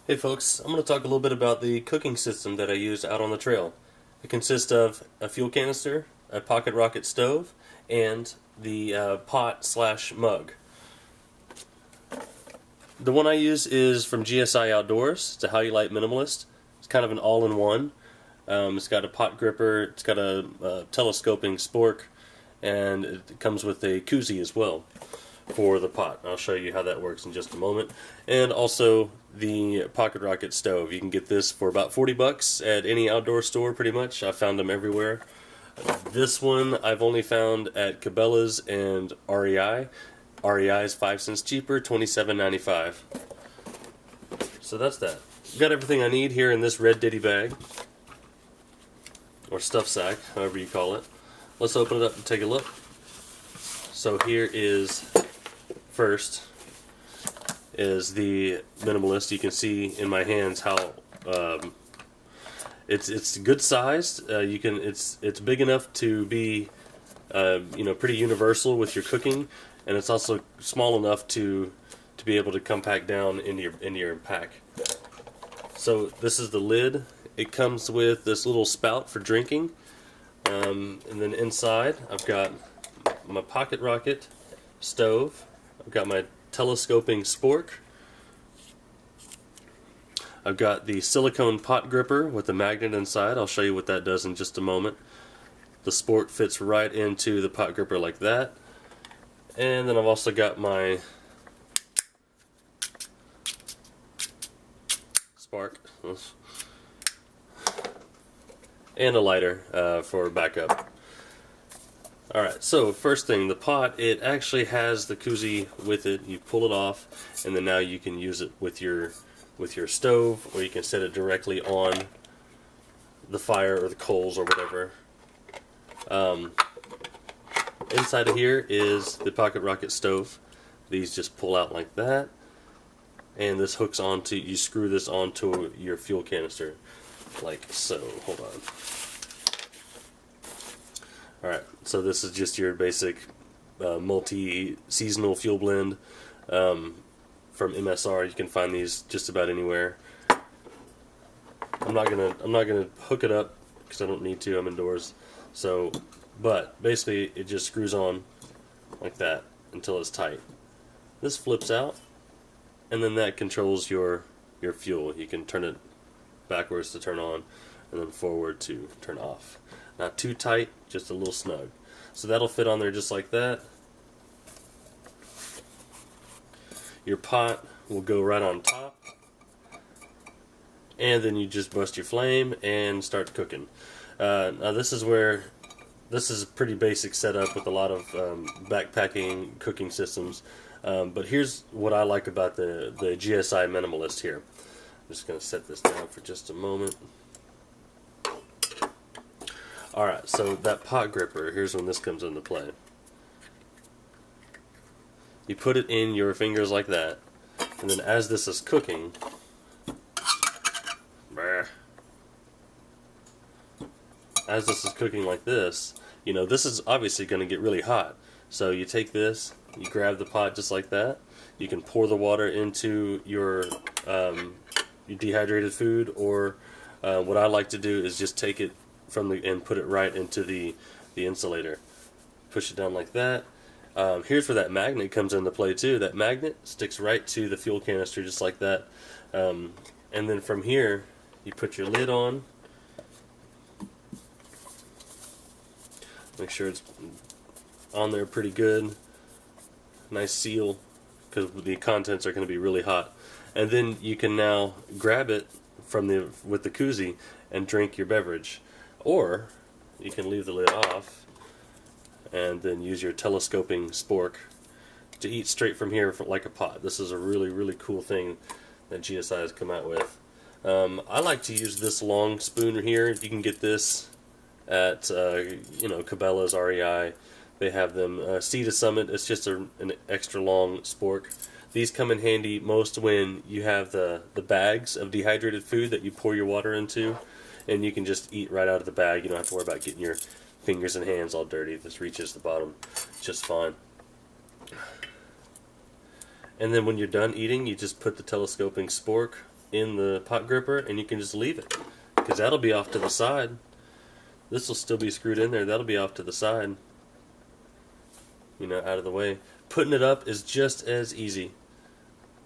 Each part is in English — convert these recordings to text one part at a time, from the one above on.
Hey folks, I'm going to talk a little bit about the cooking system that I use out on the trail. It consists of a fuel canister, a pocket rocket stove, and the pot slash mug. The one I use is from GSI Outdoors. It's a How You Light Minimalist. It's kind of an all-in-one. It's got a pot gripper, it's got a telescoping spork, and it comes with a koozie as well for the pot. I'll show you how that works in just a moment. And also the Pocket Rocket stove. You can get this for about 40 bucks at any outdoor store pretty much. I found them everywhere. This one I've only found at Cabela's and REI. REI is 5 cents cheaper, $27.95. So that's that. Got everything I need here in this red ditty bag, or stuff sack, however you call it. Let's open it up and take a look. So here is first is the Minimalist. You can see in my hands how it's good sized. It's big enough to be pretty universal with your cooking, and it's also small enough to be able to compact down into your pack. So this is the lid. It comes with this little spout for drinking, and then inside I've got my Pocket Rocket stove. I've got my telescoping spork. I've got the silicone pot gripper with the magnet inside. I'll show you what that does in just a moment. The spork fits right into the pot gripper like that. And then I've also got my spark and a lighter for backup. Alright, so first thing, the pot, it actually has the koozie with it. You pull it off, and then now you can use it with your stove, or you can set it directly on the fire or the coals or whatever. Inside of here is the Pocket Rocket stove. These just pull out like that, and this hooks onto, you screw this onto your fuel canister, like so. Hold on. Alright, so this is just your basic multi-seasonal fuel blend from MSR. You can find these just about anywhere. I'm not gonna hook it up because I don't need to. I'm indoors. So, but basically it just screws on like that until it's tight. This flips out, and then that controls your fuel. You can turn it backwards to turn on, and then forward to turn off. Not too tight, just a little snug. So that'll fit on there just like that. Your pot will go right on top, and then you just bust your flame and start cooking. Now this is a pretty basic setup with a lot of backpacking cooking systems. But here's what I like about the GSI Minimalist here. I'm just going to set this down for just a moment. Alright, so that pot gripper, here's when this comes into play. You put it in your fingers like that, and then as this is cooking, like this, this is obviously going to get really hot. So you take this, you grab the pot just like that. You can pour the water into your dehydrated food, or what I like to do is just take it and put it right into the insulator. Push it down like that. Here's where that magnet comes into play too. That magnet sticks right to the fuel canister just like that. And then from here, you put your lid on. Make sure it's on there pretty good. Nice seal, because the contents are going to be really hot. And then you can now grab it with the koozie and drink your beverage. Or you can leave the lid off and then use your telescoping spork to eat straight from here like a pot. This is a really, really cool thing that GSI has come out with. I like to use this long spoon here. You can get this at Cabela's, REI. They have them. Sea to Summit, it's just an extra long spork. These come in handy most when you have the bags of dehydrated food that you pour your water into, and you can just eat right out of the bag. You don't have to worry about getting your fingers and hands all dirty. This reaches the bottom just fine. And then when you're done eating, you just put the telescoping spork in the pot gripper, and you can just leave it, because that'll be off to the side. This will still be screwed in there. That'll be off to the side, you know, out of the way. Putting it up is just as easy.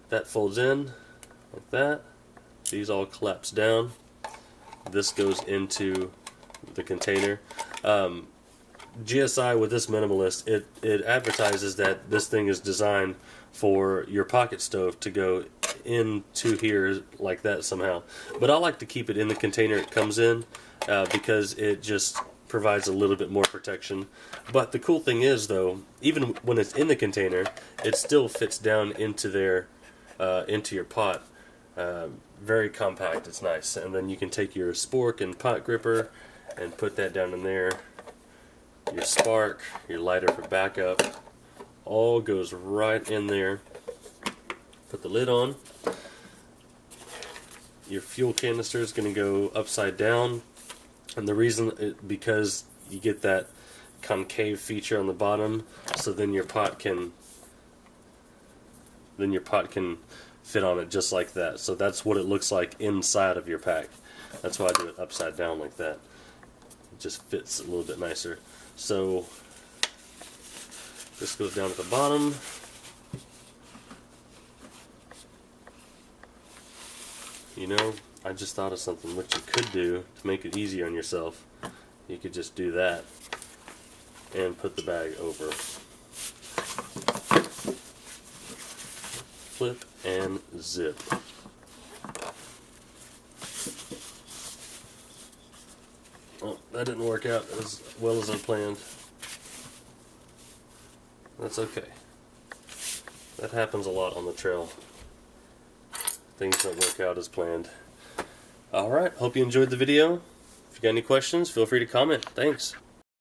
That folds in like that. These all collapse down. This goes into the container. GSI with this minimalist, it advertises that this thing is designed for your pocket stove to go into here like that somehow. But I like to keep it in the container it comes in because it just provides a little bit more protection. But the cool thing is, though, even when it's in the container, it still fits down into there, into your pot. Very compact, it's nice. And then you can take your spork and pot gripper and put that down in there. Your spark, your lighter for backup, all goes right in there. Put the lid on. Your fuel canister is going to go upside down, and the reason because you get that concave feature on the bottom, so then your pot can fit on it just like that. So that's what it looks like inside of your pack. That's why I do it upside down like that. It just fits a little bit nicer. So this goes down at the bottom. You know, I just thought of something what you could do to make it easier on yourself. You could just do that and put the bag over. Flip and zip. Oh, that didn't work out as well as I planned. That's okay. That happens a lot on the trail. Things don't work out as planned. Alright, hope you enjoyed the video. If you got any questions, feel free to comment. Thanks.